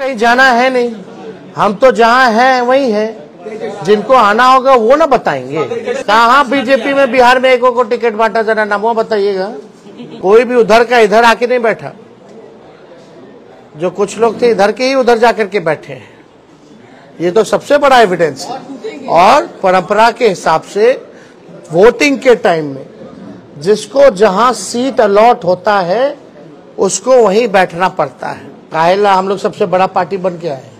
कहीं जाना है नहीं, हम तो जहाँ हैं वही है। जिनको आना होगा वो ना बताएंगे। कहाँ बीजेपी में बिहार में एक को टिकट बांटा, जरा नाम बताइएगा। कोई भी उधर का इधर आके नहीं बैठा। जो कुछ लोग थे इधर के ही उधर जाकर के बैठे हैं। ये तो सबसे बड़ा एविडेंस है। और परंपरा के हिसाब से वोटिंग के टाइम में जिसको जहां सीट अलॉट होता है उसको वहीं बैठना पड़ता है। काहेला हम लोग सबसे बड़ा पार्टी बन के आए,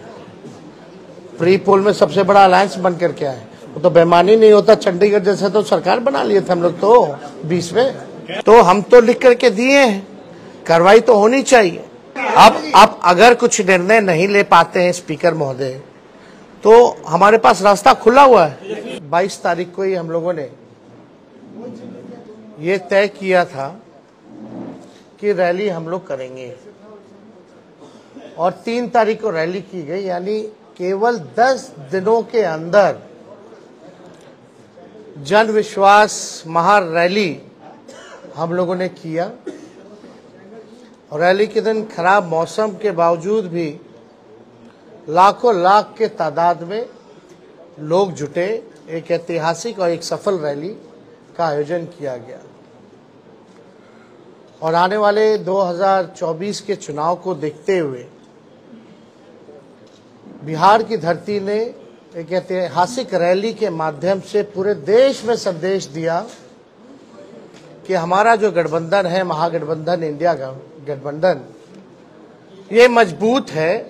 प्री पोल में सबसे बड़ा अलायंस बन करके आए। वो तो बेईमानी नहीं होता, चंडीगढ़ जैसे तो सरकार बना लिए थे हम लोग तो 20 में। तो हम तो लिख करके दिए हैं, कार्रवाई तो होनी चाहिए। अब अगर कुछ निर्णय नहीं ले पाते हैं स्पीकर महोदय, तो हमारे पास रास्ता खुला हुआ है। 22 तारीख को ही हम लोगों ने ये तय किया था कि रैली हम लोग करेंगे और 3 तारीख को रैली की गई। यानी केवल 10 दिनों के अंदर जन विश्वास महारैली हम लोगों ने किया। और रैली के दिन खराब मौसम के बावजूद भी लाखों लाख के तादाद में लोग जुटे। एक ऐतिहासिक और एक सफल रैली का आयोजन किया गया। और आने वाले 2024 के चुनाव को देखते हुए बिहार की धरती ने एक ऐतिहासिक रैली के माध्यम से पूरे देश में संदेश दिया कि हमारा जो गठबंधन है, महागठबंधन, इंडिया का गठबंधन, ये मजबूत है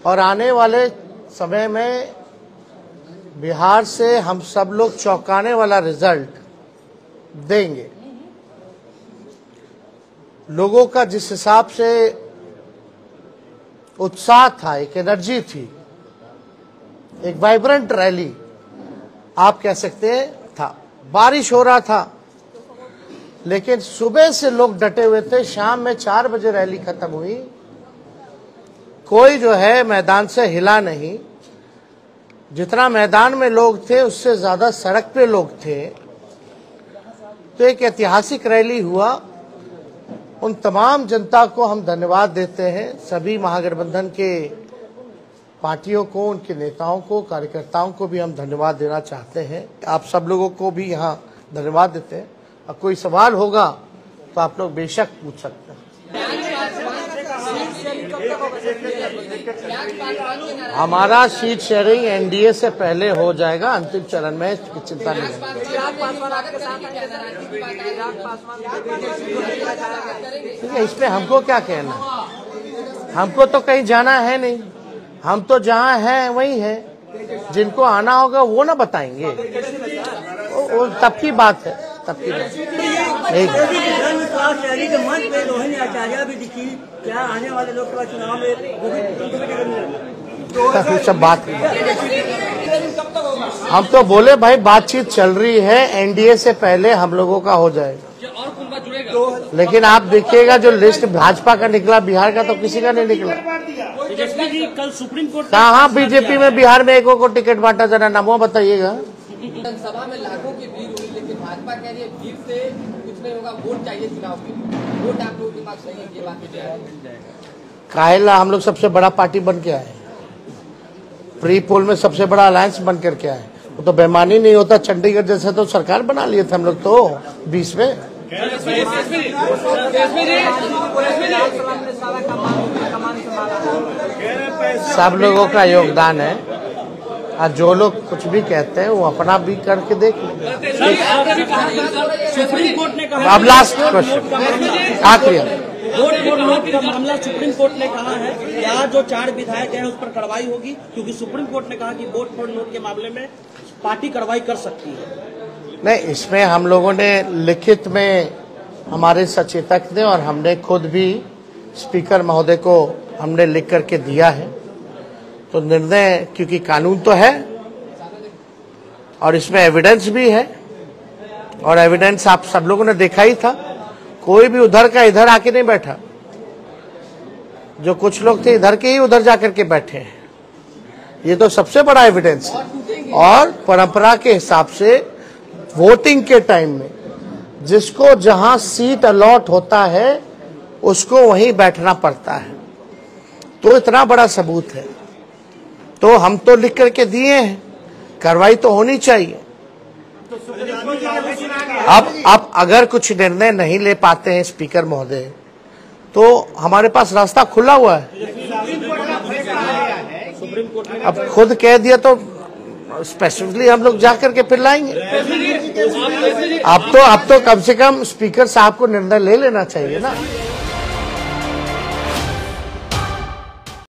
और आने वाले समय में बिहार से हम सब लोग चौंकाने वाला रिजल्ट देंगे। लोगों का जिस हिसाब से उत्साह था, एक एनर्जी थी, एक वाइब्रेंट रैली आप कह सकते हैं था। बारिश हो रहा था लेकिन सुबह से लोग डटे हुए थे। शाम में 4 बजे रैली खत्म हुई। कोई जो है मैदान से हिला नहीं। जितना मैदान में लोग थे उससे ज्यादा सड़क पे लोग थे। तो एक ऐतिहासिक रैली हुआ। उन तमाम जनता को हम धन्यवाद देते हैं। सभी महागठबंधन के पार्टियों को, उनके नेताओं को, कार्यकर्ताओं को भी हम धन्यवाद देना चाहते हैं। आप सब लोगों को भी यहाँ धन्यवाद देते हैं। अब कोई सवाल होगा तो आप लोग बेशक पूछ सकते हैं। हमारा सीट शेयरिंग एनडीए से पहले हो जाएगा, अंतिम चरण में चिंता नहीं है। इसमें हमको क्या कहना, हमको तो कहीं जाना है नहीं, हम तो जहाँ हैं वही है। जिनको आना होगा वो ना बताएंगे। वो तब की बात है, तब की बात। क्या आने वाले लोकसभा चुनाव में सब बात हम तो बोले भाई बातचीत चल रही है, एनडीए से पहले हम लोगों का हो जाएगा। लेकिन आप देखिएगा जो लिस्ट भाजपा का निकला, बिहार का तो किसी का नहीं निकला। कल सुप्रीम कोर्ट कहाँ बीजेपी में बिहार में एक को टिकट बांटा, जरा नाम बताइएगा। विधानसभा में लाखों की भीड़ हुई लेकिन भाजपा कह रही है भीड़ से कुछ नहीं होगा, वोट चाहिए चुनाव के लिए। वोट आप लोगों के पास नहीं है, ये बात काहेला हम लोग सबसे बड़ा पार्टी बन के आए, प्री पोल में सबसे बड़ा अलायंस बन करके आए। वो तो बेईमानी नहीं होता, चंडीगढ़ जैसे तो सरकार बना लिए थे हम लोग तो 20 में। सब लोगों का योगदान है और जो लोग कुछ भी कहते हैं वो अपना भी करके देख लें। सुप्रीम कोर्ट ने कहा, अब लास्ट क्वेश्चन आखिरी, वोट फॉर नोट का मामला सुप्रीम कोर्ट ने कहा है कि आज जो 4 विधायक हैं उस पर कार्रवाई होगी, क्योंकि सुप्रीम कोर्ट ने कहा कि वोट फॉर नोट के मामले में पार्टी कार्रवाई कर सकती है। नहीं, इसमें हम लोगों ने लिखित में हमारे सचेतक ने और हमने खुद भी स्पीकर महोदय को हमने लिख करके दिया है। तो निर्णय, क्योंकि कानून तो है और इसमें एविडेंस भी है और एविडेंस आप सब लोगों ने देखा ही था। कोई भी उधर का इधर आके नहीं बैठा। जो कुछ लोग थे इधर के ही उधर जाकर के बैठे हैं। ये तो सबसे बड़ा एविडेंस है। और परंपरा के हिसाब से वोटिंग के टाइम में जिसको जहां सीट अलॉट होता है उसको वहीं बैठना पड़ता है। तो इतना बड़ा सबूत है, तो हम तो लिख करके दिए हैं, कार्रवाई तो होनी चाहिए। अब अगर कुछ निर्णय नहीं ले पाते हैं स्पीकर महोदय, तो हमारे पास रास्ता खुला हुआ है। अब खुद कह दिया तो स्पेसिफिकली हम लोग जाकर के फिर लाएंगे। अब तो कम से कम स्पीकर साहब को निर्णय ले लेना चाहिए ना।